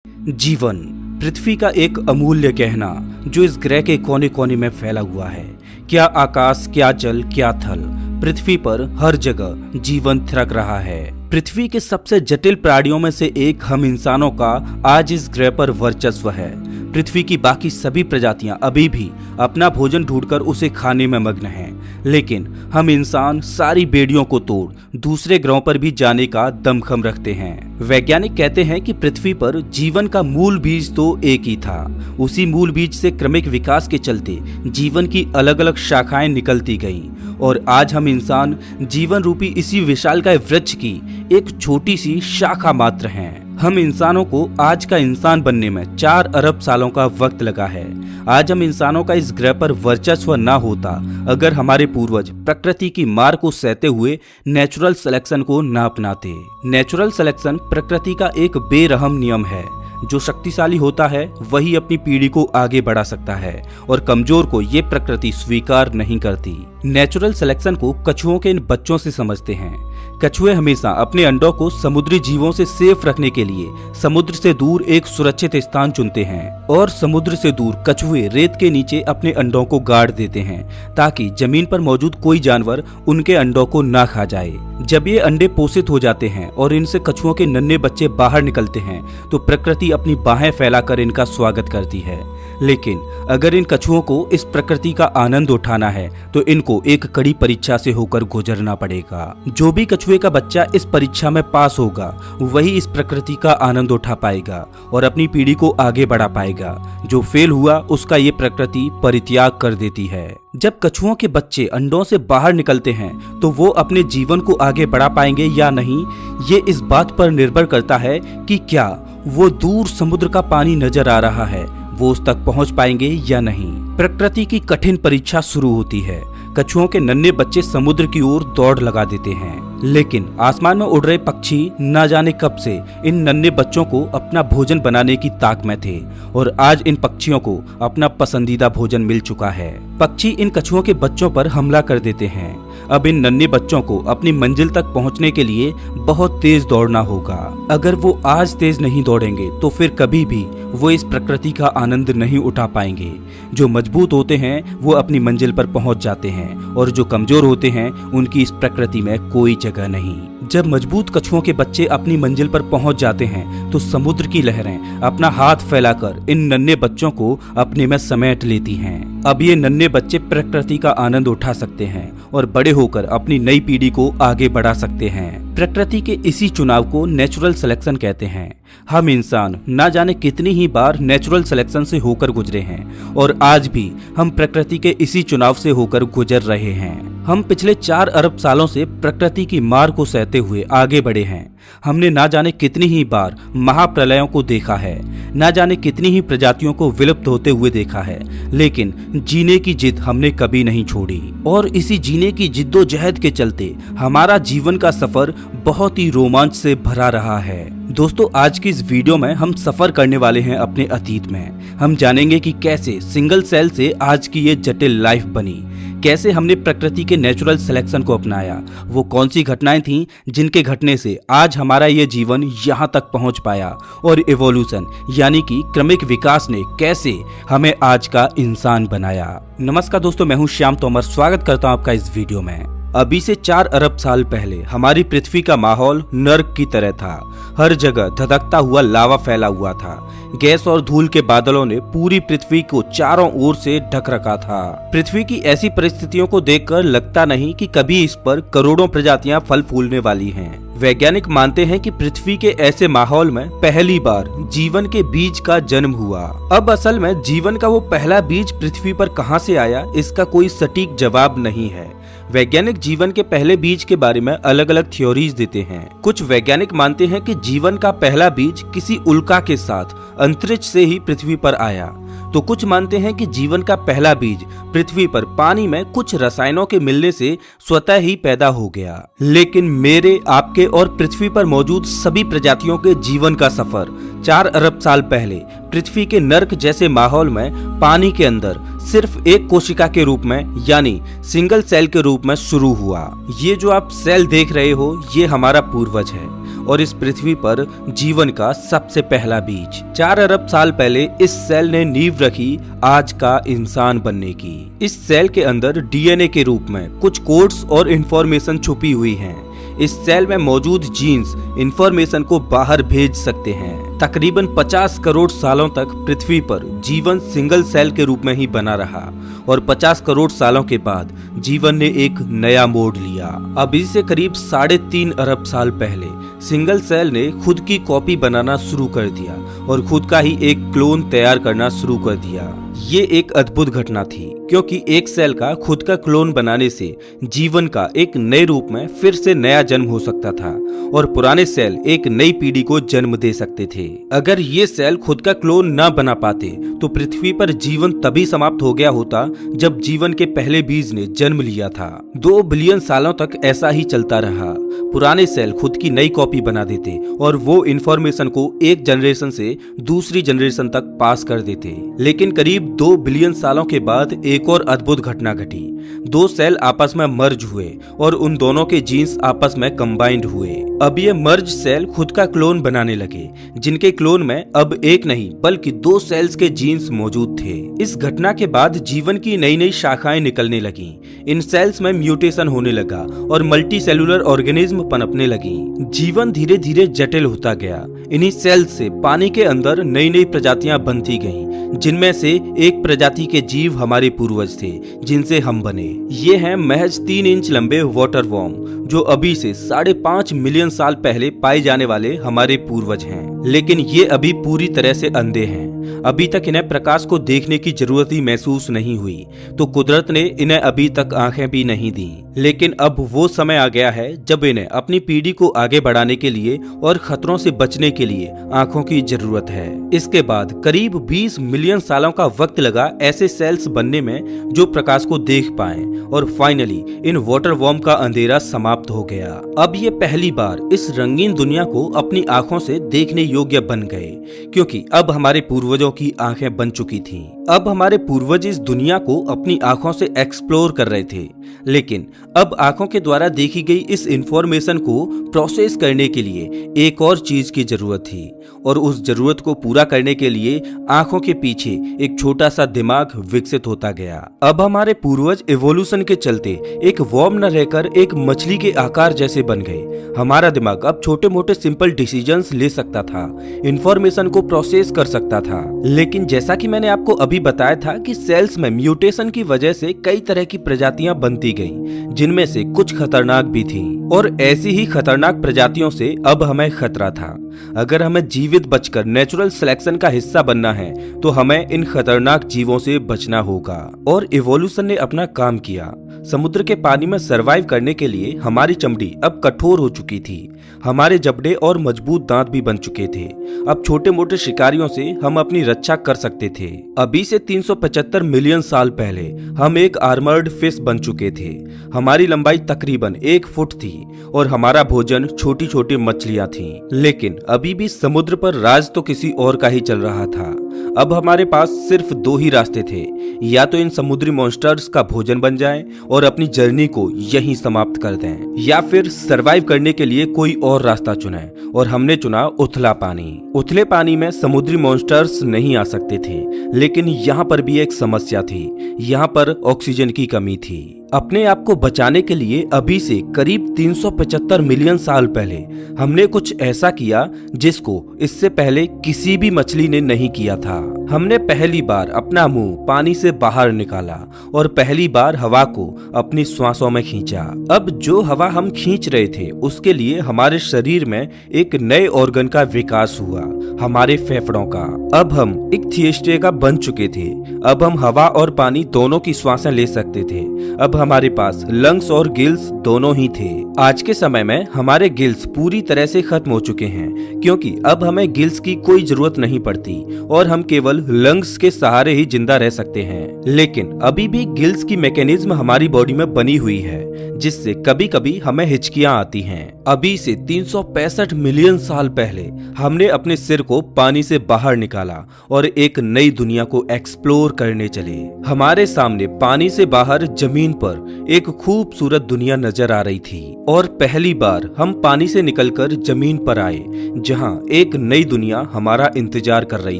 जीवन पृथ्वी का एक अमूल्य गहना जो इस ग्रह के कोने कोने में फैला हुआ है। क्या आकाश, क्या जल, क्या थल, पृथ्वी पर हर जगह जीवन थिरक रहा है। पृथ्वी के सबसे जटिल प्राणियों में से एक हम इंसानों का आज इस ग्रह पर वर्चस्व है। पृथ्वी की बाकी सभी प्रजातियां अभी भी अपना भोजन ढूंढकर उसे खाने में मग्न हैं, लेकिन हम इंसान सारी बेड़ियों को तोड़ दूसरे ग्रहों पर भी जाने का दमखम रखते हैं। वैज्ञानिक कहते हैं कि पृथ्वी पर जीवन का मूल बीज तो एक ही था। उसी मूल बीज से क्रमिक विकास के चलते जीवन की अलग अलग शाखाएं निकलती गईं और आज हम इंसान जीवन रूपी इसी विशालकाय वृक्ष की एक छोटी सी शाखा मात्र हैं। हम इंसानों को आज का इंसान बनने में 4 अरब सालों का वक्त लगा है। आज हम इंसानों का इस ग्रह पर वर्चस्व ना होता अगर हमारे पूर्वज प्रकृति की मार को सहते हुए नेचुरल सिलेक्शन को ना अपनाते। नेचुरल सिलेक्शन प्रकृति का एक बेरहम नियम है। जो शक्तिशाली होता है वही अपनी पीढ़ी को आगे बढ़ा सकता है और कमजोर को ये प्रकृति स्वीकार नहीं करती। नेचुरल सिलेक्शन को कछुओं के इन बच्चों से समझते हैं। कछुए हमेशा अपने अंडों को समुद्री जीवों से सेफ रखने के लिए समुद्र से दूर एक सुरक्षित स्थान चुनते हैं और समुद्र से दूर कछुए रेत के नीचे अपने अंडों को गाड़ देते हैं ताकि जमीन पर मौजूद कोई जानवर उनके अंडों को ना खा जाए। जब ये अंडे पोषित हो जाते हैं और इनसे कछुओं के नन्हे बच्चे बाहर निकलते हैं तो प्रकृति अपनी बाहें फैलाकर इनका स्वागत करती है। लेकिन अगर इन कछुओं को इस प्रकृति का आनंद उठाना है तो इनको एक कड़ी परीक्षा से होकर गुजरना पड़ेगा। जो भी कछुए का बच्चा इस परीक्षा में पास होगा वही इस प्रकृति का आनंद उठा पाएगा और अपनी पीढ़ी को आगे बढ़ा पाएगा। जो फेल हुआ उसका ये प्रकृति परित्याग कर देती है। जब कछुओं के बच्चे अंडों से बाहर निकलते हैं तो वो अपने जीवन को आगे बढ़ा पाएंगे या नहीं, ये इस बात पर निर्भर करता है कि क्या वो दूर समुद्र का पानी नजर आ रहा है, वो उस तक पहुंच पाएंगे या नहीं। प्रकृति की कठिन परीक्षा शुरू होती है। कछुओं के नन्हे बच्चे समुद्र की ओर दौड़ लगा देते हैं, लेकिन आसमान में उड़ रहे पक्षी न जाने कब से इन नन्हे बच्चों को अपना भोजन बनाने की ताक में थे और आज इन पक्षियों को अपना पसंदीदा भोजन मिल चुका है। पक्षी इन कछुओं के बच्चों पर हमला कर देते हैं। अब इन नन्हे बच्चों को अपनी मंजिल तक पहुंचने के लिए बहुत तेज दौड़ना होगा। अगर वो आज तेज नहीं दौड़ेंगे तो फिर कभी भी वो इस प्रकृति का आनंद नहीं उठा पाएंगे। जो मजबूत होते हैं वो अपनी मंजिल पर पहुंच जाते हैं और जो कमजोर होते हैं उनकी इस प्रकृति में कोई जगह नहीं। जब मजबूत कछुओं के बच्चे अपनी मंजिल पर पहुंच जाते हैं तो समुद्र की लहरें अपना हाथ फैलाकर इन नन्हे बच्चों को अपने में समेट लेती हैं। अब ये नन्हे बच्चे प्रकृति का आनंद उठा सकते हैं और बड़े होकर अपनी नई पीढ़ी को आगे बढ़ा सकते हैं। प्रकृति के इसी चुनाव को नेचुरल सिलेक्शन कहते हैं। हम इंसान ना जाने कितनी ही बार नेचुरल सिलेक्शन से होकर गुजरे हैं और आज भी हम प्रकृति के इसी चुनाव से होकर गुजर रहे हैं। हम पिछले 4 अरब सालों से प्रकृति की मार को सहते हुए आगे बढ़े हैं। हमने ना जाने कितनी ही बार महाप्रलयों को देखा है, ना जाने कितनी ही प्रजातियों को विलुप्त होते हुए देखा है, लेकिन जीने की जिद हमने कभी नहीं छोड़ी और इसी जीने की जिद्दोजहद के चलते हमारा जीवन का सफर बहुत ही रोमांच से भरा रहा है। दोस्तों, आज की इस वीडियो में हम सफर करने वाले हैं अपने अतीत में। हम जानेंगे कि कैसे सिंगल सेल से आज की ये जटिल लाइफ बनी, कैसे हमने प्रकृति के नेचुरल सिलेक्शन को अपनाया, वो कौन सी घटनाएं थीं जिनके घटने से आज हमारा ये जीवन यहाँ तक पहुँच पाया और इवोल्यूशन यानी कि क्रमिक विकास ने कैसे हमें आज का इंसान बनाया। नमस्कार दोस्तों, मैं हूँ श्याम तोमर, स्वागत करता हूँ आपका इस वीडियो में। अभी से 4 अरब साल पहले हमारी पृथ्वी का माहौल नर्क की तरह था। हर जगह धधकता हुआ लावा फैला हुआ था। गैस और धूल के बादलों ने पूरी पृथ्वी को चारों ओर से ढक रखा था। पृथ्वी की ऐसी परिस्थितियों को देखकर लगता नहीं कि कभी इस पर करोड़ों प्रजातियां फल फूलने वाली हैं। वैज्ञानिक मानते हैं कि पृथ्वी के ऐसे माहौल में पहली बार जीवन के बीज का जन्म हुआ। अब असल में जीवन का वो पहला बीज पृथ्वी पर कहां से आया, इसका कोई सटीक जवाब नहीं है। वैज्ञानिक जीवन के पहले बीज के बारे में अलग अलग थ्योरीज देते हैं। कुछ वैज्ञानिक मानते हैं कि जीवन का पहला बीज किसी उल्का के साथ अंतरिक्ष से ही पृथ्वी पर आया, तो कुछ मानते हैं कि जीवन का पहला बीज पृथ्वी पर पानी में कुछ रसायनों के मिलने से स्वतः ही पैदा हो गया। लेकिन मेरे, आपके और पृथ्वी पर मौजूद सभी प्रजातियों के जीवन का सफर 4 अरब साल पहले पृथ्वी के नर्क जैसे माहौल में पानी के अंदर सिर्फ एक कोशिका के रूप में यानी सिंगल सेल के रूप में शुरू हुआ। ये जो आप सेल देख रहे हो ये हमारा पूर्वज है और इस पृथ्वी पर जीवन का सबसे पहला बीज। 4 अरब साल पहले इस सेल ने नींव रखी आज का इंसान बनने की। इस सेल के अंदर डीएनए के रूप में कुछ कोड्स और इंफॉर्मेशन छुपी हुई हैं। इस सेल में मौजूद जीन्स इंफॉर्मेशन को बाहर भेज सकते हैं। तकरीबन 50 करोड़ सालों तक पृथ्वी पर जीवन सिंगल सेल के रूप में ही बना रहा और 50 करोड़ सालों के बाद जीवन ने एक नया मोड़ लिया। अभी से करीब 3.5 अरब साल पहले सिंगल सेल ने खुद की कॉपी बनाना शुरू कर दिया और खुद का ही एक क्लोन तैयार करना शुरू कर दिया। ये एक अद्भुत घटना थी क्योंकि एक सेल का खुद का क्लोन बनाने से जीवन का एक नए रूप में फिर से नया जन्म हो सकता था और पुराने सेल एक नई पीढ़ी को जन्म दे सकते थे। अगर ये सेल खुद का क्लोन न बना पाते तो पृथ्वी पर जीवन तभी समाप्त हो गया होता जब जीवन के पहले बीज ने जन्म लिया था। 2 बिलियन सालों तक ऐसा ही चलता रहा। पुराने सेल खुद की नई कॉपी बना देते और वो इंफॉर्मेशन को एक जनरेशन से दूसरी जनरेशन तक पास कर देते। लेकिन करीब 2 बिलियन सालों के बाद एक और अद्भुत घटना घटी। 2 सेल आपस में मर्ज हुए और उन दोनों के जीन्स आपस में कंबाइंड हुए। अब ये मर्ज सेल खुद का क्लोन बनाने लगे, जिनके क्लोन में अब एक नहीं बल्कि 2 सेल्स के जीन्स मौजूद थे। इस घटना के बाद जीवन की नई नई शाखाएं निकलने लगी। इन सेल्स में म्यूटेशन होने लगा और मल्टी सेलुलर ऑर्गेनिज्म पनपने लगी। जीवन धीरे धीरे जटिल होता गया। इन्हीं सेल्स से पानी के अंदर नई नई प्रजातियां बनती गईं, जिनमें से एक प्रजाति के जीव हमारे पूर्वज थे जिनसे हम बने। ये हैं महज 3 इंच लंबे वाटर वॉर्म, जो अभी से 5.5 मिलियन साल पहले पाए जाने वाले हमारे पूर्वज हैं। लेकिन ये अभी पूरी तरह से अंधे हैं। अभी तक इन्हें प्रकाश को देखने की जरूरत ही महसूस नहीं हुई, तो कुदरत ने इन्हें अभी तक आंखें भी नहीं दी। लेकिन अब वो समय आ गया है जब इन्हें अपनी पीढ़ी को आगे बढ़ाने के लिए और खतरों से बचने के लिए आंखों की जरूरत है। इसके बाद करीब 20 मिलियन सालों का वक्त लगा ऐसे सेल्स बनने में जो प्रकाश को देख पाएं और फाइनली इन वाटर वॉर्म का अंधेरा समाप्त हो गया। अब ये पहली बार इस रंगीन दुनिया को अपनी आंखों से देखने योग्य बन गए, क्योंकि अब हमारे पूर्वजों की आंखें बन चुकी थीं। अब हमारे पूर्वज इस दुनिया को अपनी आंखों से एक्सप्लोर कर रहे थे, लेकिन अब आंखों के द्वारा देखी गई इस इंफॉर्मेशन को प्रोसेस करने के लिए एक और चीज की जरूरत थी और उस जरूरत को पूरा करने के लिए आंखों के पीछे एक छोटा सा दिमाग विकसित होता गया। अब हमारे पूर्वज इवोल्यूशन के चलते एक वर्म न रहकर एक मछली के आकार जैसे बन गए। हमारा दिमाग अब छोटे मोटे सिंपल डिसीजंस ले सकता था, इंफॉर्मेशन को प्रोसेस कर सकता था। लेकिन जैसा कि मैंने आपको अभी बताया था कि सेल्स में म्यूटेशन की वजह से कई तरह की प्रजातियां बनती गईं, जिनमें से कुछ खतरनाक भी थीं। और ऐसी ही खतरनाक प्रजातियों से अब हमें खतरा था। अगर हमें जीवित बचकर नेचुरल सिलेक्शन का हिस्सा बनना है तो हमें इन खतरनाक जीवों से बचना होगा। और इवोल्यूशन ने अपना काम किया। समुद्र के पानी में सरवाइव करने के लिए हमारी चमड़ी अब कठोर हो चुकी थी। हमारे जबड़े और मजबूत दांत भी बन चुके थे। अब छोटे मोटे शिकारियों से हम अपनी रक्षा कर सकते थे। अभी से 375 मिलियन साल पहले हम एक आर्मर्ड फिश बन चुके थे। हमारी लंबाई तकरीबन 1 फुट थी और हमारा भोजन छोटी छोटी मछलियां थीं। लेकिन अभी भी समुद्र पर राज तो किसी और का ही चल रहा था। अब हमारे पास सिर्फ 2 ही रास्ते थे, या तो इन समुद्री मॉन्स्टर्स का भोजन बन जाएं और अपनी जर्नी को यहीं समाप्त कर दें, या फिर सरवाइव करने के लिए कोई और रास्ता चुनें। और हमने चुना उथला पानी। उथले पानी में समुद्री मॉन्स्टर्स नहीं आ सकते थे, लेकिन यहाँ पर भी एक समस्या थी। यहाँ पर ऑक्सीजन की कमी थी। अपने आप को बचाने के लिए अभी से करीब 375 मिलियन साल पहले हमने कुछ ऐसा किया जिसको इससे पहले किसी भी मछली ने नहीं किया था। हमने पहली बार अपना मुंह पानी से बाहर निकाला और पहली बार हवा को अपनी सांसों में खींचा। अब जो हवा हम खींच रहे थे उसके लिए हमारे शरीर में एक नए ऑर्गन का विकास हुआ, हमारे फेफड़ों का। अब हम इक्थियोस्टेगा बन चुके थे। अब हम हवा और पानी दोनों की सांसें ले सकते थे। अब हमारे पास लंग्स और गिल्स दोनों ही थे। आज के समय में हमारे गिल्स पूरी तरह से खत्म हो चुके हैं, क्योंकि अब हमें गिल्स की कोई जरूरत नहीं पड़ती और हम केवल केवल लंग्स के सहारे ही जिंदा रह सकते हैं, लेकिन अभी भी गिल्स की मैकेनिज्म हमारी बॉडी में बनी हुई है, जिससे कभी कभी हमें हिचकियां आती हैं। अभी से 365 मिलियन साल पहले हमने अपने सिर को पानी से बाहर निकाला और एक नई दुनिया को एक्सप्लोर करने चले। हमारे सामने पानी से बाहर जमीन पर एक खूबसूरत दुनिया नजर आ रही थी और पहली बार हम पानी से निकलकर जमीन पर आए, जहां एक नई दुनिया हमारा इंतजार कर रही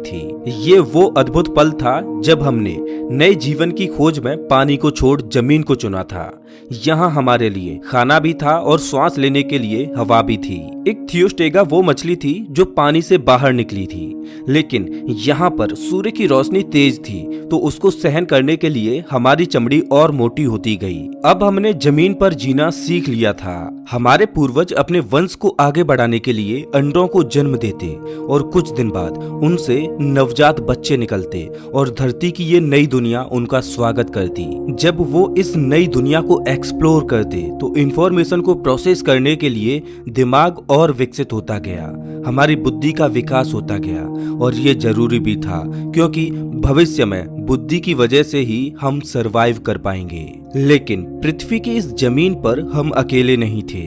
थी। ये वो अद्भुत पल था जब हमने नए जीवन की खोज में पानी को छोड़ जमीन को चुना था। यहाँ हमारे लिए खाना भी था और सांस लेने के लिए हवा भी थी। एक थियोस्टेगा वो मछली थी जो पानी से बाहर निकली थी, लेकिन यहाँ पर सूर्य की रोशनी तेज थी, तो उसको सहन करने के लिए हमारी चमड़ी और मोटी होती गई। अब हमने जमीन पर जीना सीख लिया था। हमारे पूर्वज अपने वंश को आगे बढ़ाने के लिए अंडों को जन्म देते और कुछ दिन बाद उनसे नवजात बच्चे निकलते और धरती की ये नई दुनिया उनका स्वागत करती। जब वो इस नई दुनिया को एक्सप्लोर करते तो इंफॉर्मेशन को प्रोसेस करने के लिए दिमाग और विकसित होता गया, हमारी बुद्धि का विकास होता गया और ये जरूरी भी था, क्योंकि भविष्य में बुद्धि की वजह से ही हम सरवाइव कर पाएंगे। लेकिन पृथ्वी की इस जमीन पर हम अकेले नहीं थे।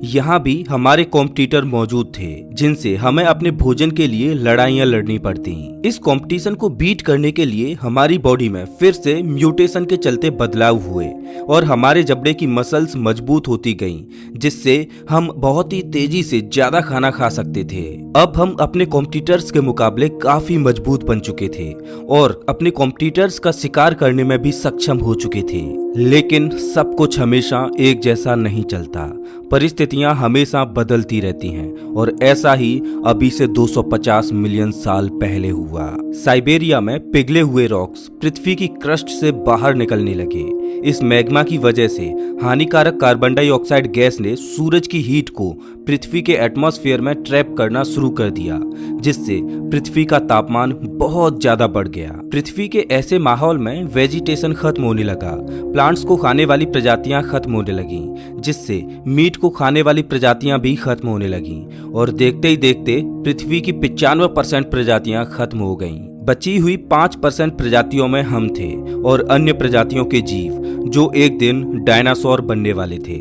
यहाँ भी हमारे कॉम्पिटिटर मौजूद थे, जिनसे हमें अपने भोजन के लिए लड़ाइयाँ लड़नी पड़ती। इस कंपटीशन को बीट करने के लिए हमारी बॉडी में फिर से म्यूटेशन के चलते बदलाव हुए और हमारे जबड़े की मसल्स मजबूत होती गईं, जिससे हम बहुत ही तेजी से ज्यादा खाना खा सकते थे। अब हम अपने कॉम्पिटिटर्स के मुकाबले काफी मजबूत बन चुके थे और अपने कॉम्पिटिटर्स का शिकार करने में भी सक्षम हो चुके थे। लेकिन सब कुछ हमेशा एक जैसा नहीं चलता, परिस्थितियां हमेशा बदलती रहती हैं और ऐसा ही अभी से 250 मिलियन साल पहले हुआ। साइबेरिया में पिघले हुए रॉक्स पृथ्वी की क्रस्ट से बाहर निकलने लगे। इस मैग्मा की वजह से हानिकारक कार्बन डाइऑक्साइड गैस ने सूरज की हीट को पृथ्वी के एटमॉस्फेयर में ट्रैप करना शुरू कर दिया, जिससे पृथ्वी का तापमान बहुत ज्यादा बढ़ गया। पृथ्वी के ऐसे माहौल में वेजिटेशन खत्म होने लगा, प्लांट्स को खाने वाली प्रजातियां खत्म होने लगी, जिससे मीट को खाने वाली प्रजातियां भी खत्म होने लगी और देखते ही देखते पृथ्वी की 95% प्रजातियां खत्म हो गईं। बची हुई 5% प्रजातियों में हम थे और अन्य प्रजातियों के जीव जो एक दिन डायनासोर बनने वाले थे।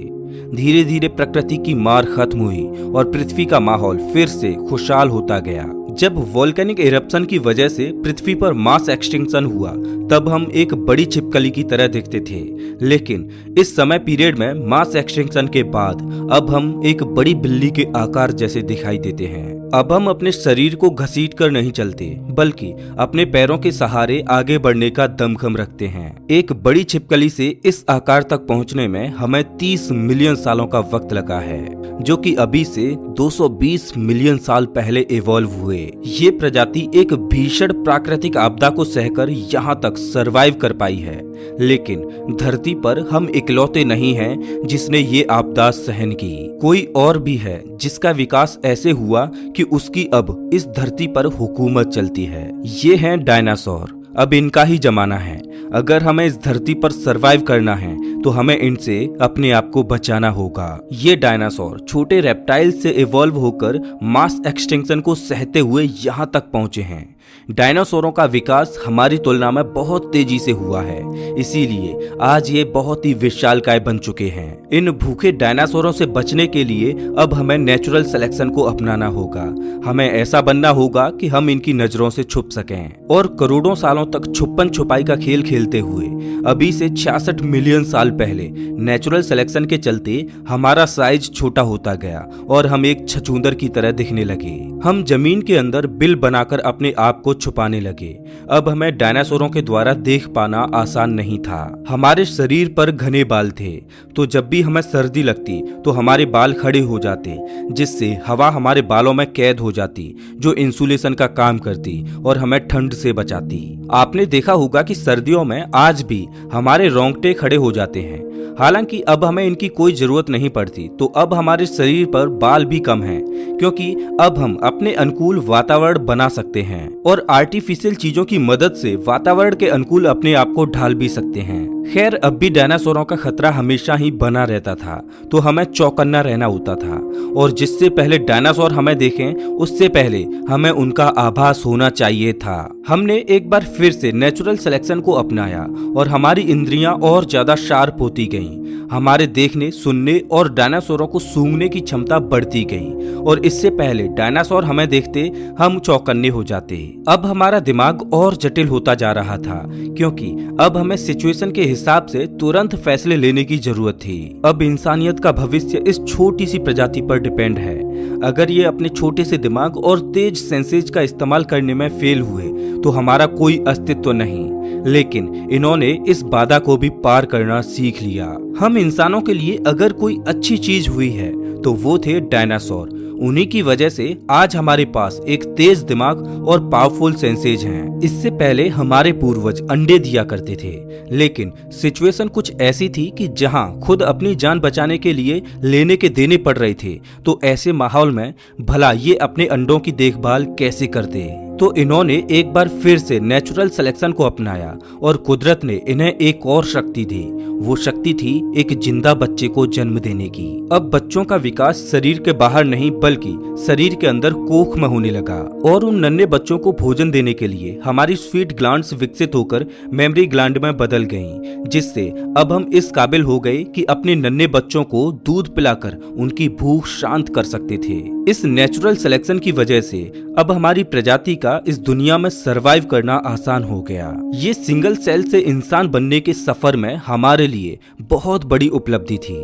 धीरे धीरे प्रकृति की मार खत्म हुई और पृथ्वी का माहौल फिर से खुशहाल होता गया। जब वोल्केनिक इरप्शन की वजह से पृथ्वी पर मास एक्सटिंक्शन हुआ, तब हम एक बड़ी छिपकली की तरह दिखते थे। लेकिन इस समय पीरियड में मास एक्सटिंक्शन के बाद अब हम एक बड़ी बिल्ली के आकार जैसे दिखाई देते हैं। अब हम अपने शरीर को घसीट कर नहीं चलते, बल्कि अपने पैरों के सहारे आगे बढ़ने का दमखम रखते हैं। एक बड़ी छिपकली से इस आकार तक पहुंचने में हमें 30 मिलियन सालों का वक्त लगा है, जो कि अभी से 220 मिलियन साल पहले इवॉल्व हुए। ये प्रजाति एक भीषण प्राकृतिक आपदा को सहकर यहाँ तक सरवाइव कर पाई है, लेकिन धरती पर हम इकलौते नहीं हैं जिसने ये आपदा सहन की। कोई और भी है जिसका विकास ऐसे हुआ कि उसकी अब इस धरती पर हुकूमत चलती है। ये हैं डायनासोर। अब इनका ही जमाना है। अगर हमें इस धरती पर सरवाइव करना है तो हमें इनसे अपने आप को बचाना होगा। ये डायनासोर छोटे रेप्टाइल से इवॉल्व होकर मास एक्सटिंक्शन को सहते हुए यहाँ तक पहुँचे हैं। डायनासोरों का विकास हमारी तुलना में बहुत तेजी से हुआ है, इसीलिए आज ये बहुत ही विशालकाय बन चुके हैं। इन भूखे डायनासोरों से बचने के लिए अब हमें नेचुरल सिलेक्शन को अपनाना होगा। हमें ऐसा बनना होगा कि हम इनकी नजरों से छुप सकें और करोड़ों सालों तक छुपन छुपाई का खेल खेलते हुए अभी से 66 मिलियन साल पहले नेचुरल सिलेक्शन के चलते हमारा साइज छोटा होता गया और हम एक छछूंदर की तरह दिखने लगे। हम जमीन के अंदर बिल बनाकर अपने आप को छुपाने लगे। अब हमें डायनासोरों के द्वारा देख पाना आसान नहीं था। हमारे शरीर पर घने बाल थे, तो जब भी हमें सर्दी लगती तो हमारे बाल खड़े हो जाते, जिससे हवा हमारे बालों में कैद हो जाती, जो इंसुलेशन का काम करती और हमें ठंड से बचाती। आपने देखा होगा कि सर्दियों में आज भी हमारे रोंगटे खड़े हो जाते हैं। हालांकि अब हमें इनकी कोई जरूरत नहीं पड़ती। तो अब हमारे शरीर पर बाल भी कम हैं, क्योंकि अब हम अपने अनुकूल वातावरण बना सकते हैं और आर्टिफिशियल चीजों की मदद से वातावरण के अनुकूल अपने आप को ढाल भी सकते हैं। खैर, अब भी डायनासोरों का खतरा हमेशा ही बना रहता था, तो हमें चौकन्ना रहना होता था और जिससे पहले डायनासोर हमें देखें उससे पहले हमें उनका आभास होना चाहिए था। हमने एक बार फिर से नेचुरल सिलेक्शन को अपनाया और हमारी इंद्रियां और ज्यादा शार्प होती गईं। हमारे देखने, सुनने और डायनासोरों को सूंघने की क्षमता बढ़ती गई और इससे पहले डायनासोर हमें देखते हम चौकन्ने हो जाते। अब हमारा दिमाग और जटिल होता जा रहा था, क्योंकि अब हमें सिचुएशन के हिसाब से तुरंत फैसले लेने की जरूरत थी। अब इंसानियत का भविष्य इस छोटी सी प्रजाति पर डिपेंड है। अगर ये अपने छोटे से दिमाग और तेज सेंसेज का इस्तेमाल करने में फेल हुए तो हमारा कोई अस्तित्व नहीं। लेकिन इन्होंने इस बाधा को भी पार करना सीख लिया। हम इंसानों के लिए अगर कोई अच्छी चीज हुई है तो वो थे डायनासोर। उन्हीं की वजह से आज हमारे पास एक तेज दिमाग और पावरफुल सेंसेज हैं। इससे पहले हमारे पूर्वज अंडे दिया करते थे, लेकिन सिचुएशन कुछ ऐसी थी कि जहां खुद अपनी जान बचाने के लिए लेने के देने पड़ रहे थे, तो ऐसे माहौल में भला ये अपने अंडों की देखभाल कैसे करते। तो इन्होंने एक बार फिर से नेचुरल सिलेक्शन को अपनाया और कुदरत ने इन्हें एक और शक्ति दी। वो शक्ति थी एक जिंदा बच्चे को जन्म देने की। अब बच्चों का विकास शरीर के बाहर नहीं बल्कि शरीर के अंदर कोख में होने लगा और उन नन्हे बच्चों को भोजन देने के लिए हमारी स्वीट ग्लैंड्स विकसित होकर मेमोरी ग्लैंड में बदल गईं, जिससे अब हम इस काबिल हो गए कि अपने नन्हे बच्चों को दूध पिलाकर उनकी भूख शांत कर सकते थे। इस नेचुरल सिलेक्शन की वजह से अब हमारी प्रजाति का इस दुनिया में सरवाइव करना आसान हो गया। ये सिंगल सेल से इंसान बनने के सफर में हमारे लिए बहुत बड़ी उपलब्धि थी।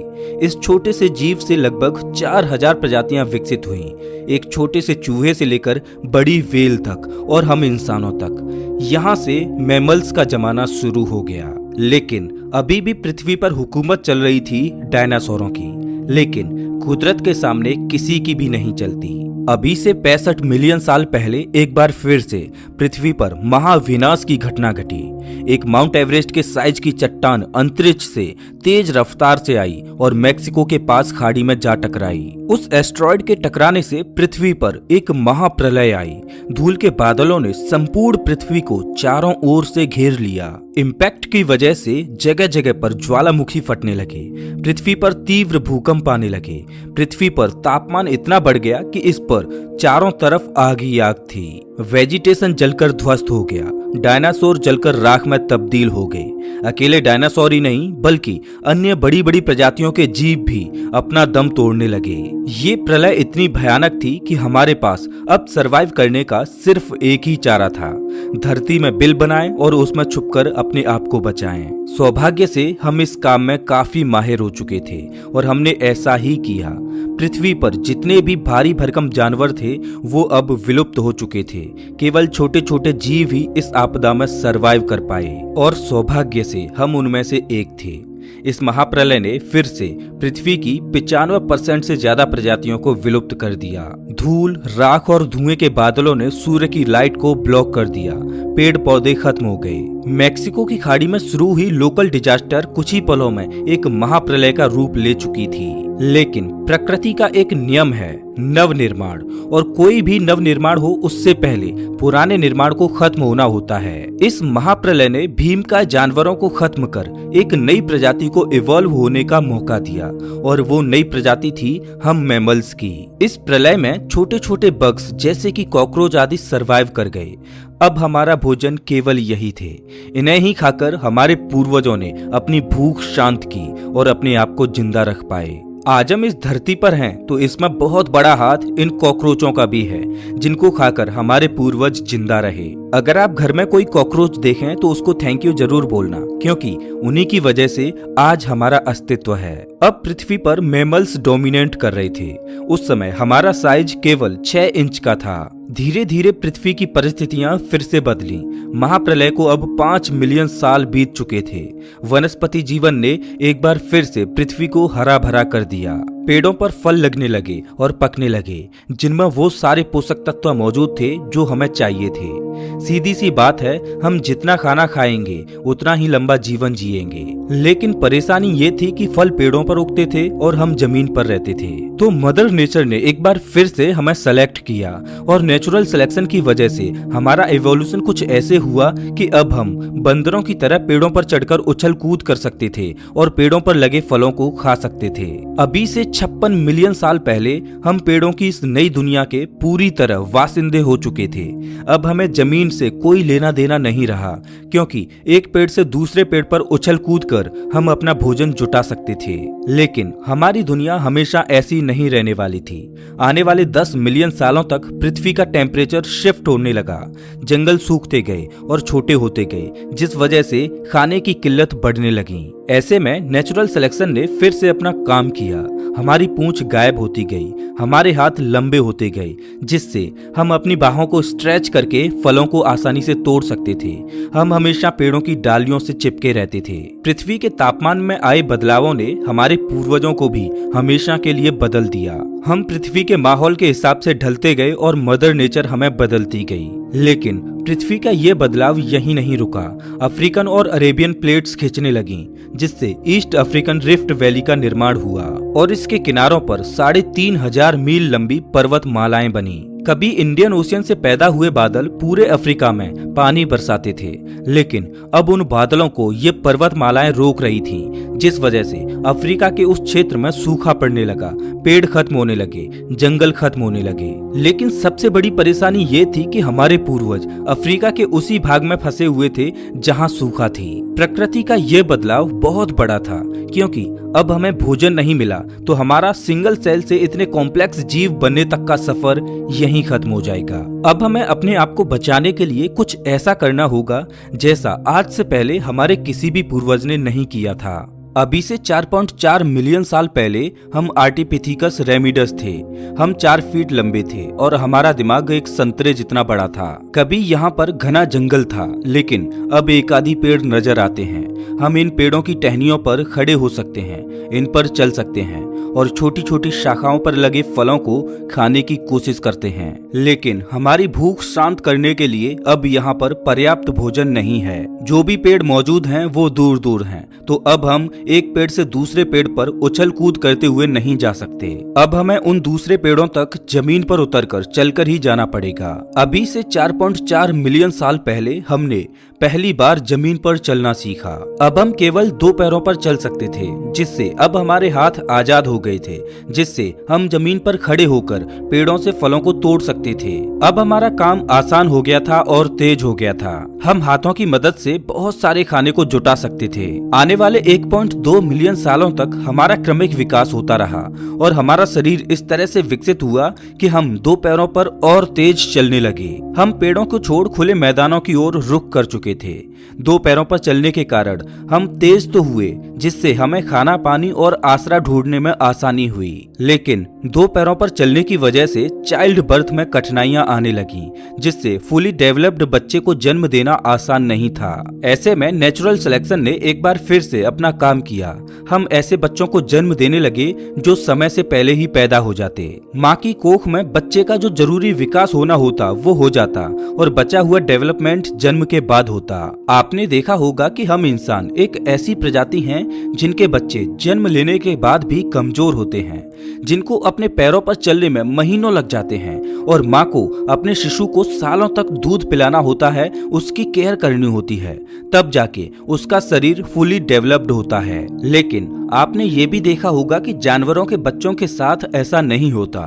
इस छोटे से जीव से लगभग 4000 प्रजातियां विकसित हुईं, एक छोटे से चूहे से लेकर बड़ी व्हेल तक और हम इंसानों तक। यहाँ से मैमल्स का जमाना शुरू हो गया। लेकिन अभी भी पृथ्वी पर हुकूमत चल रही थी डायनासोरों की, लेकिन कुदरत के सामने किसी की भी नहीं चलती। अभी से 65 मिलियन साल पहले एक बार फिर से पृथ्वी पर महाविनाश की घटना घटी। एक माउंट एवरेस्ट के साइज की चट्टान अंतरिक्ष से तेज रफ्तार से आई और मेक्सिको के पास खाड़ी में जा टकराई। उस एस्ट्रॉयड के टकराने से पृथ्वी पर एक महाप्रलय आई। धूल के बादलों ने संपूर्ण पृथ्वी को चारों ओर से घेर लिया। इम्पैक्ट की वजह से जगह जगह पर ज्वालामुखी फटने लगे, पृथ्वी पर तीव्र भूकंप आने लगे। पृथ्वी पर तापमान इतना बढ़ गया कि इस पर चारों तरफ आग ही आग थी। वेजिटेशन जलकर ध्वस्त हो गया, डायनासोर जलकर राख में तब्दील हो गए। अकेले डायनासोर ही नहीं बल्कि अन्य बड़ी बड़ी प्रजातियों के जीव भी अपना दम तोड़ने लगे। ये प्रलय इतनी भयानक थी कि हमारे पास अब सरवाइव करने का सिर्फ एक ही चारा था, धरती में बिल बनाएं और उसमें छुपकर अपने आप को बचाएं। सौभाग्य से हम इस काम में काफी माहिर हो चुके थे और हमने ऐसा ही किया। पृथ्वी पर जितने भी भारी भरकम जानवर थे वो अब विलुप्त हो चुके थे। केवल छोटे छोटे जीव ही इस आपदा में सरवाइव कर पाए और सौभाग्य से हम उनमें से एक थे। इस महाप्रलय ने फिर से पृथ्वी की 95% से ज्यादा प्रजातियों को विलुप्त कर दिया। धूल, राख और धुएं के बादलों ने सूर्य की लाइट को ब्लॉक कर दिया। पेड़ पौधे खत्म हो गए। मेक्सिको की खाड़ी में शुरू हुई लोकल डिजास्टर कुछ ही पलों में एक महाप्रलय का रूप ले चुकी थी। लेकिन प्रकृति का एक नियम है, नवनिर्माण, और कोई भी नवनिर्माण हो उससे पहले पुराने निर्माण को खत्म होना होता है। इस महाप्रलय ने भीमकाय जानवरों को खत्म कर एक नई प्रजाति को इवॉल्व होने का मौका दिया और वो नई प्रजाति थी हम मैमल्स की। इस प्रलय में छोटे छोटे बग्स जैसे कि कॉकरोच आदि सरवाइव कर गए। अब हमारा भोजन केवल यही थे। इन्हें ही खाकर हमारे पूर्वजों ने अपनी भूख शांत की और अपने आप को जिंदा रख पाए। आज हम इस धरती पर हैं तो इसमें बहुत बड़ा हाथ इन कॉकरोचों का भी है, जिनको खाकर हमारे पूर्वज जिंदा रहे। अगर आप घर में कोई कॉकरोच देखें तो उसको थैंक यू जरूर बोलना, क्योंकि उन्हीं की वजह से आज हमारा अस्तित्व है। अब पृथ्वी पर मैमल्स डोमिनेट कर रहे थे। उस समय हमारा साइज केवल 6 इंच का था। धीरे धीरे पृथ्वी की परिस्थितियां फिर से बदली। महाप्रलय को अब 5 मिलियन साल बीत चुके थे। वनस्पति जीवन ने एक बार फिर से पृथ्वी को हरा भरा कर दिया। पेड़ों पर फल लगने लगे और पकने लगे, जिनमें वो सारे पोषक तत्व मौजूद थे जो हमें चाहिए थे। सीधी सी बात है, हम जितना खाना खाएंगे उतना ही लंबा जीवन जिएंगे। लेकिन परेशानी ये थी कि फल पेड़ों पर उगते थे और हम जमीन पर रहते थे। तो मदर नेचर ने एक बार फिर से हमें सेलेक्ट किया और नेचुरल सिलेक्शन की वजह से हमारा एवोल्यूशन कुछ ऐसे हुआ कि अब हम बंदरों की तरह पेड़ों पर चढ़कर उछल कूद कर सकते थे और पेड़ों पर लगे फलों को खा सकते थे। अभी से 56 मिलियन साल पहले हम पेड़ों की इस नई दुनिया के पूरी तरह वासिंदे हो चुके थे। अब हमें जमीन से कोई लेना देना नहीं रहा, क्योंकि एक पेड़ से दूसरे पेड़ पर उछल कूद कर हम अपना भोजन जुटा सकते थे। लेकिन हमारी दुनिया हमेशा ऐसी नहीं रहने वाली थी। आने वाले 10 मिलियन सालों तक पृथ्वी का टेम्परेचर शिफ्ट होने लगा, जंगल सूखते गए और छोटे होते गए, जिस वजह से खाने की किल्लत बढ़ने लगी। ऐसे में नेचुरल सिलेक्शन ने फिर से अपना काम किया। हमारी पूंछ गायब होती गई, हमारे हाथ लंबे होते गए, जिससे हम अपनी बाहों को स्ट्रेच करके फलों को आसानी से तोड़ सकते थे। हम हमेशा पेड़ों की डालियों से चिपके रहते थे। पृथ्वी के तापमान में आए बदलावों ने हमारे पूर्वजों को भी हमेशा के लिए बदल दिया। हम पृथ्वी के माहौल के हिसाब से ढलते गए और मदर नेचर हमें बदलती गई। लेकिन पृथ्वी का ये बदलाव यहीं नहीं रुका। अफ्रीकन और अरेबियन प्लेट्स खिंचने लगीं, जिससे ईस्ट अफ्रीकन रिफ्ट वैली का निर्माण हुआ और इसके किनारों पर 3,500 मील लंबी पर्वतमालाएं बनी। कभी इंडियन ओशियन से पैदा हुए बादल पूरे अफ्रीका में पानी बरसाते थे, लेकिन अब उन बादलों को ये पर्वतमालाएं रोक रही थीं, जिस वजह से अफ्रीका के उस क्षेत्र में सूखा पड़ने लगा, पेड़ खत्म होने लगे, जंगल खत्म होने लगे। लेकिन सबसे बड़ी परेशानी ये थी कि हमारे पूर्वज अफ्रीका के उसी भाग में फंसे हुए थे जहाँ सूखा थी। प्रकृति का ये बदलाव बहुत बड़ा था, क्योंकि अब हमें भोजन नहीं मिला तो हमारा सिंगल सेल से इतने कॉम्प्लेक्स जीव बनने तक का सफर यहीं खत्म हो जाएगा। अब हमें अपने आप को बचाने के लिए कुछ ऐसा करना होगा जैसा आज से पहले हमारे किसी भी पूर्वज ने नहीं किया था। अभी से 4.4 मिलियन साल पहले हम आर्टिपिथिकस रेमिडस थे। हम 4 फीट लंबे थे और हमारा दिमाग एक संतरे जितना बड़ा था। कभी यहाँ पर घना जंगल था, लेकिन अब एक आधी पेड़ नजर आते हैं। हम इन पेड़ों की टहनियों पर खड़े हो सकते हैं, इन पर चल सकते हैं और छोटी छोटी शाखाओं पर लगे फलों को खाने की कोशिश करते हैं। लेकिन हमारी भूख शांत करने के लिए अब यहाँ पर पर्याप्त भोजन नहीं है। जो भी पेड़ मौजूद हैं वो दूर दूर हैं, तो अब हम एक पेड़ से दूसरे पेड़ पर उछल कूद करते हुए नहीं जा सकते। अब हमें उन दूसरे पेड़ों तक जमीन पर उतरकर चलकर ही जाना पड़ेगा। अभी से 4.4 मिलियन साल पहले हमने पहली बार जमीन पर चलना सीखा। अब हम केवल 2 पैरों पर चल सकते थे, जिससे अब हमारे हाथ आजाद हो गए थे, जिससे हम जमीन पर खड़े होकर पेड़ों से फलों को तोड़ सकते थे। अब हमारा काम आसान हो गया था और तेज हो गया था। हम हाथों की मदद से बहुत सारे खाने को जुटा सकते थे। आने वाले 1.2 मिलियन सालों तक हमारा क्रमिक विकास होता रहा और हमारा शरीर इस तरह से विकसित हुआ कि हम 2 पैरों पर और तेज चलने लगे। हम पेड़ों को छोड़ खुले मैदानों की ओर रुख कर चुके थे। 2 पैरों पर चलने के कारण हम तेज तो हुए, जिससे हमें खाना पानी और आसरा ढूंढने में आसानी हुई। लेकिन 2 पैरों पर चलने की वजह से चाइल्ड बर्थ में कठिनाइयां आने लगी, जिससे फुली डेवलप्ड बच्चे को जन्म देना आसान नहीं था। ऐसे में नेचुरल सिलेक्शन ने एक बार फिर से अपना काम किया। हम ऐसे बच्चों को जन्म देने लगे जो समय से पहले ही पैदा हो जाते। माँ की कोख में बच्चे का जो जरूरी विकास होना होता वो हो जाता और बचा हुआ डेवलपमेंट जन्म के बाद होता। आपने देखा होगा कि हम इंसान एक ऐसी प्रजाति हैं जिनके बच्चे जन्म लेने के बाद भी कमजोर होते हैं, जिनको अपने पैरों पर चलने में महीनों लग जाते हैं और माँ को अपने शिशु को सालों तक दूध पिलाना होता है, उसकी केयर करनी होती है, तब जाके उसका शरीर फुली डेवलप्ड होता है। लेकिन आपने ये भी देखा होगा कि जानवरों के बच्चों के साथ ऐसा नहीं होता।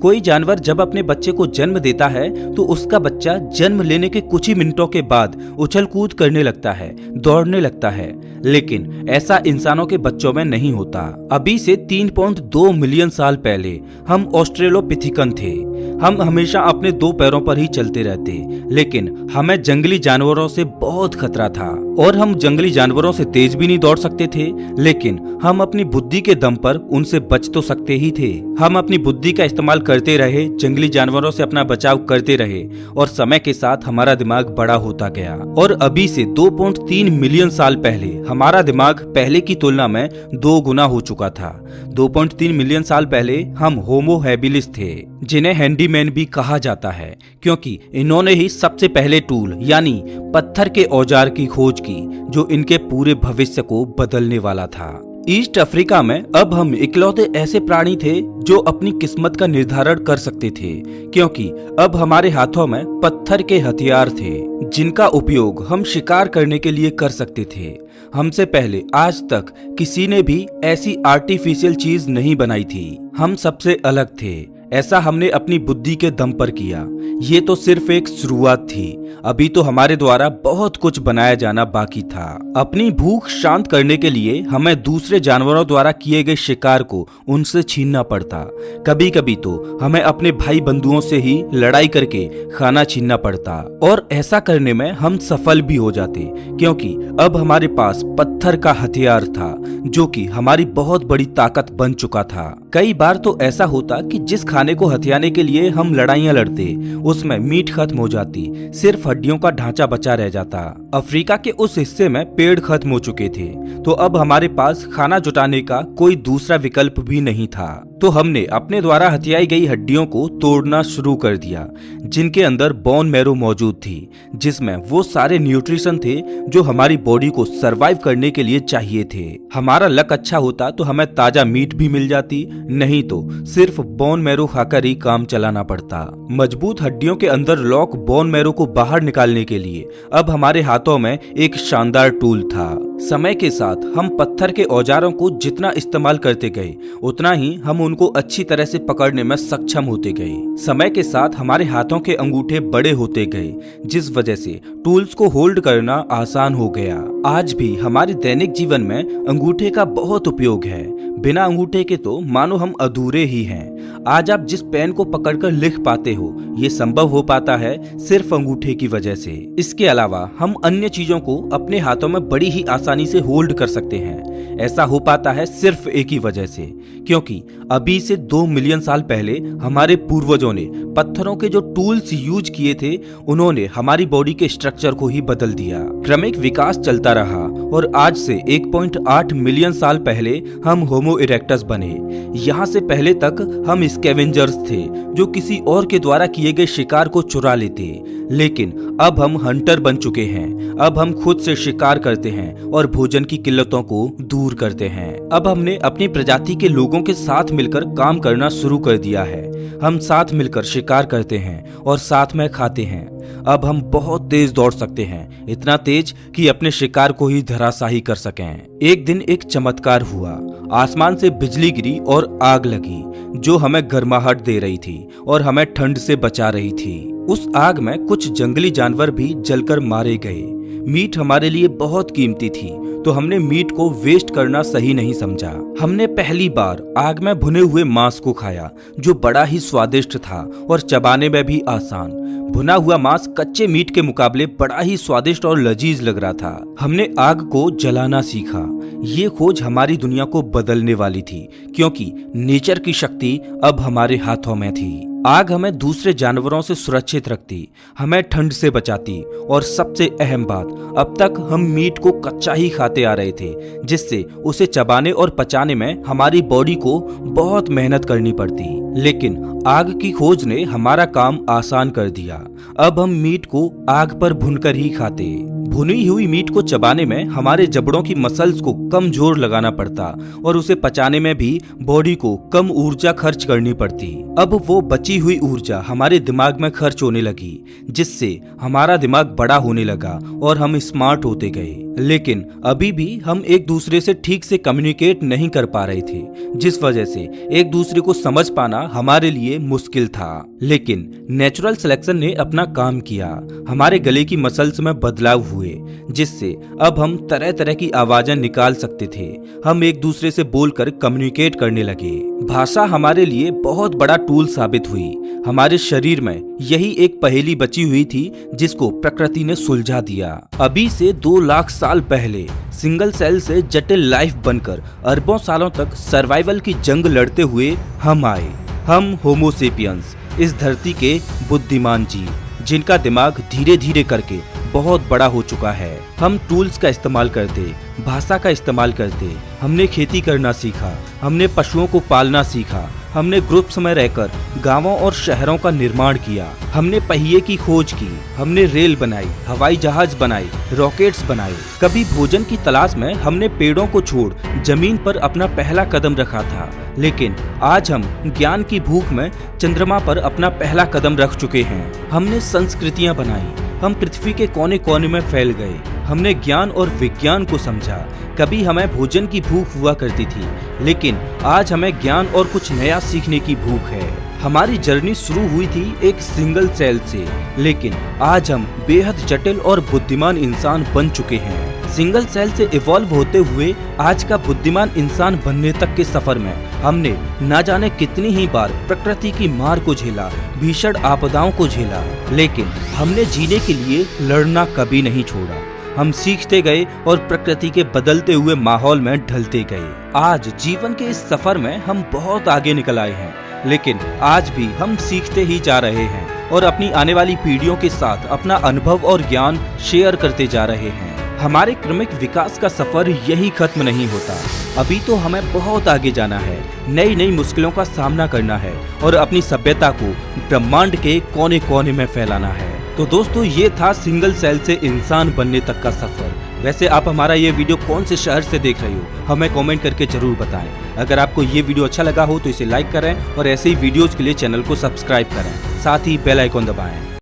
कोई जानवर जब अपने बच्चे को जन्म देता है तो उसका बच्चा जन्म लेने के कुछ ही मिनटों के बाद उछल कूद करने लगता है, दौड़ने लगता है, लेकिन ऐसा इंसानों के बच्चों में नहीं होता। अभी से 3.2 मिलियन साल पहले हम ऑस्ट्रेलोपिथिकन थे। हम हमेशा अपने 2 पैरों पर ही चलते रहते, लेकिन हमें जंगली जानवरों से बहुत खतरा था और हम जंगली जानवरों से तेज भी नहीं दौड़ सकते थे, लेकिन हम अपनी बुद्धि के दम पर उनसे बच तो सकते ही थे। हम अपनी बुद्धि का इस्तेमाल करते रहे, जंगली जानवरों से अपना बचाव करते रहे और समय के साथ हमारा दिमाग बड़ा होता गया। और अभी से 2.3 मिलियन साल पहले हमारा दिमाग पहले की तुलना में 2 गुना हो चुका था। 2.3 मिलियन साल पहले हम होमो हैबिलिस थे, जिन्हें हैंडीमैन भी कहा जाता है, क्योंकि इन्होंने ही सबसे पहले टूल यानी पत्थर के औजार की खोज की जो इनके पूरे भविष्य को बदलने वाला था। ईस्ट अफ्रीका में अब हम इकलौते ऐसे प्राणी थे जो अपनी किस्मत का निर्धारण कर सकते थे, क्योंकि अब हमारे हाथों में पत्थर के हथियार थे जिनका उपयोग हम शिकार करने के लिए कर सकते थे। हमसे पहले आज तक किसी ने भी ऐसी आर्टिफिशियल चीज नहीं बनाई थी। हम सबसे अलग थे। ऐसा हमने अपनी बुद्धि के दम पर किया। ये तो सिर्फ एक शुरुआत थी। अभी तो हमारे द्वारा बहुत कुछ बनाया जाना बाकी था। अपनी भूख शांत करने के लिए हमें दूसरे जानवरों द्वारा किए गए शिकार को उनसे छीनना पड़ता। कभी कभी तो हमें अपने भाई बंधुओं से ही लड़ाई करके खाना छीनना पड़ता, और ऐसा करने में हम सफल भी हो जाते, क्योंकि अब हमारे पास पत्थर का हथियार था जो कि हमारी बहुत बड़ी ताकत बन चुका था। कई बार तो ऐसा होता कि जिस खाने को हथियाने के लिए हम लड़ाइयां लड़ते उसमें मीट खत्म हो जाती, सिर्फ हड्डियों का ढांचा बचा रह जाता। अफ्रीका के उस हिस्से में पेड़ खत्म हो चुके थे, तो अब हमारे पास खाना जुटाने का कोई दूसरा विकल्प भी नहीं था। तो हमने अपने द्वारा हथियाई गई हड्डियों को तोड़ना शुरू कर दिया, जिनके अंदर बोन मैरो मौजूद थी, जिसमें वो सारे न्यूट्रिशन थे जो हमारी बॉडी को सरवाइव करने के लिए चाहिए थे। हमारा लक अच्छा होता तो हमें ताजा मीट भी मिल जाती, नहीं तो सिर्फ बोन मैरो खाकर ही काम चलाना पड़ता। मजबूत हड्डियों के अंदर लॉक बोन मैरो को बाहर निकालने के लिए अब हमारे हाथों में एक शानदार टूल था। समय के साथ हम पत्थर के औजारों को जितना इस्तेमाल करते गए उतना ही हम उनको अच्छी तरह से पकड़ने में सक्षम होते गए। समय के साथ हमारे हाथों के अंगूठे बड़े होते गए, जिस वजह से टूल्स को होल्ड करना आसान हो गया। आज भी हमारे दैनिक जीवन में अंगूठे का बहुत उपयोग है। बिना अंगूठे के तो मानो हम अधूरे ही हैं। आज आप जिस पेन को पकड़कर लिख पाते हो, ये संभव हो पाता है सिर्फ अंगूठे की वजह से। इसके अलावा हम अन्य चीजों को अपने हाथों में बड़ी ही आसानी से होल्ड कर सकते हैं। ऐसा हो पाता है सिर्फ एक ही वजह से, क्योंकि अभी से 2 मिलियन साल पहले हमारे पूर्वजों ने पत्थरों के जो टूल्स यूज किए थे उन्होंने हमारी बॉडी के स्ट्रक्चर को ही बदल दिया। क्रमिक विकास चलता रहा और आज से 1.8 मिलियन साल पहले हम होमो इरेक्टस बने। यहाँ से पहले तक हम स्कैवेंजर्स थे जो किसी और के द्वारा किए गए शिकार को चुरा लेते, लेकिन अब हम हंटर बन चुके हैं। अब हम खुद से शिकार करते हैं और भोजन की किल्लतों को दूर करते हैं। अब हमने अपनी प्रजाति के लोगों के साथ मिलकर काम करना शुरू कर दिया है। हम साथ मिलकर शिकार करते हैं और साथ में खाते हैं। अब हम बहुत तेज दौड़ सकते हैं, इतना तेज कि अपने शिकार को ही धराशायी कर सकें। एक दिन एक चमत्कार हुआ। आसमान से बिजली गिरी और आग लगी जो हमें गर्माहट दे रही थी और हमें ठंड से बचा रही थी। उस आग में कुछ जंगली जानवर भी जलकर मारे गए। मीट हमारे लिए बहुत कीमती थी, तो हमने मीट को वेस्ट करना सही नहीं समझा। हमने पहली बार आग में भुने हुए मांस को खाया जो बड़ा ही स्वादिष्ट था और चबाने में भी आसान। भुना हुआ मांस कच्चे मीट के मुकाबले बड़ा ही स्वादिष्ट और लजीज लग रहा था। हमने आग को जलाना सीखा। ये खोज हमारी दुनिया को बदलने वाली थी, क्योंकि नेचर की शक्ति अब हमारे हाथों में थी। आग हमें दूसरे जानवरों से सुरक्षित रखती, हमें ठंड से बचाती, और सबसे अहम बात, अब तक हम मीट को कच्चा ही खाते आ रहे थे, जिससे उसे चबाने और पचाने में हमारी बॉडी को बहुत मेहनत करनी पड़ती। लेकिन आग की खोज ने हमारा काम आसान कर दिया। अब हम मीट को आग पर भूनकर ही खाते। भुनी हुई मीट को चबाने में हमारे जबड़ों की मसल्स को कम जोर लगाना पड़ता और उसे पचाने में भी बॉडी को कम ऊर्जा खर्च करनी पड़ती। अब वो बची हुई ऊर्जा हमारे दिमाग में खर्च होने लगी, जिससे हमारा दिमाग बड़ा होने लगा और हम स्मार्ट होते गए। लेकिन अभी भी हम एक दूसरे से ठीक से कम्युनिकेट नहीं कर पा रहे थे, जिस वजह से एक दूसरे को समझ पाना हमारे लिए मुश्किल था। लेकिन नेचुरल सिलेक्शन ने अपना काम किया। हमारे गले की मसल्स में बदलाव हुए, जिससे अब हम तरह तरह की आवाजें निकाल सकते थे। हम एक दूसरे से बोलकर कम्युनिकेट करने लगे। भाषा हमारे लिए बहुत बड़ा टूल साबित हुई। हमारे शरीर में यही एक पहेली बची हुई थी जिसको प्रकृति ने सुलझा दिया। अभी से 2 लाख साल पहले सिंगल सेल से जटिल लाइफ बनकर अरबों सालों तक सर्वाइवल की जंग लड़ते हुए हम आए। हम होमो सेपियंस, इस धरती के बुद्धिमान जीव, जिनका दिमाग धीरे धीरे करके बहुत बड़ा हो चुका है। हम टूल्स का इस्तेमाल करते, भाषा का इस्तेमाल करते, हमने खेती करना सीखा, हमने पशुओं को पालना सीखा, हमने ग्रुप्स में रहकर गांवों और शहरों का निर्माण किया। हमने पहिए की खोज की, हमने रेल बनाई, हवाई जहाज बनाए, रॉकेट्स बनाए। कभी भोजन की तलाश में हमने पेड़ों को छोड़ जमीन पर अपना पहला कदम रखा था, लेकिन आज हम ज्ञान की भूख में चंद्रमा पर अपना पहला कदम रख चुके हैं। हमने संस्कृतियां बनाई, हम पृथ्वी के कोने कोने में फैल गए। हमने ज्ञान और विज्ञान को समझा। कभी हमें भोजन की भूख हुआ करती थी, लेकिन आज हमें ज्ञान और कुछ नया सीखने की भूख है। हमारी जर्नी शुरू हुई थी एक सिंगल सेल से, लेकिन आज हम बेहद जटिल और बुद्धिमान इंसान बन चुके हैं। सिंगल सेल से इवॉल्व होते हुए आज का बुद्धिमान इंसान बनने तक के सफर में हमने न जाने कितनी ही बार प्रकृति की मार को झेला, भीषण आपदाओं को झेला, लेकिन हमने जीने के लिए लड़ना कभी नहीं छोड़ा। हम सीखते गए और प्रकृति के बदलते हुए माहौल में ढलते गए। आज जीवन के इस सफर में हम बहुत आगे निकल आए हैं, लेकिन आज भी हम सीखते ही जा रहे हैं और अपनी आने वाली पीढ़ियों के साथ अपना अनुभव और ज्ञान शेयर करते जा रहे हैं। हमारे क्रमिक विकास का सफर यही खत्म नहीं होता। अभी तो हमें बहुत आगे जाना है, नई नई मुश्किलों का सामना करना है और अपनी सभ्यता को ब्रह्मांड के कोने कोने में फैलाना है। तो दोस्तों, ये था सिंगल सेल से इंसान बनने तक का सफर। वैसे आप हमारा ये वीडियो कौन से शहर से देख रहे हो, हमें कमेंट करके जरूर बताएं। अगर आपको ये वीडियो अच्छा लगा हो तो इसे लाइक करें और ऐसे ही वीडियोस के लिए चैनल को सब्सक्राइब करें, साथ ही बेल आइकॉन दबाएं।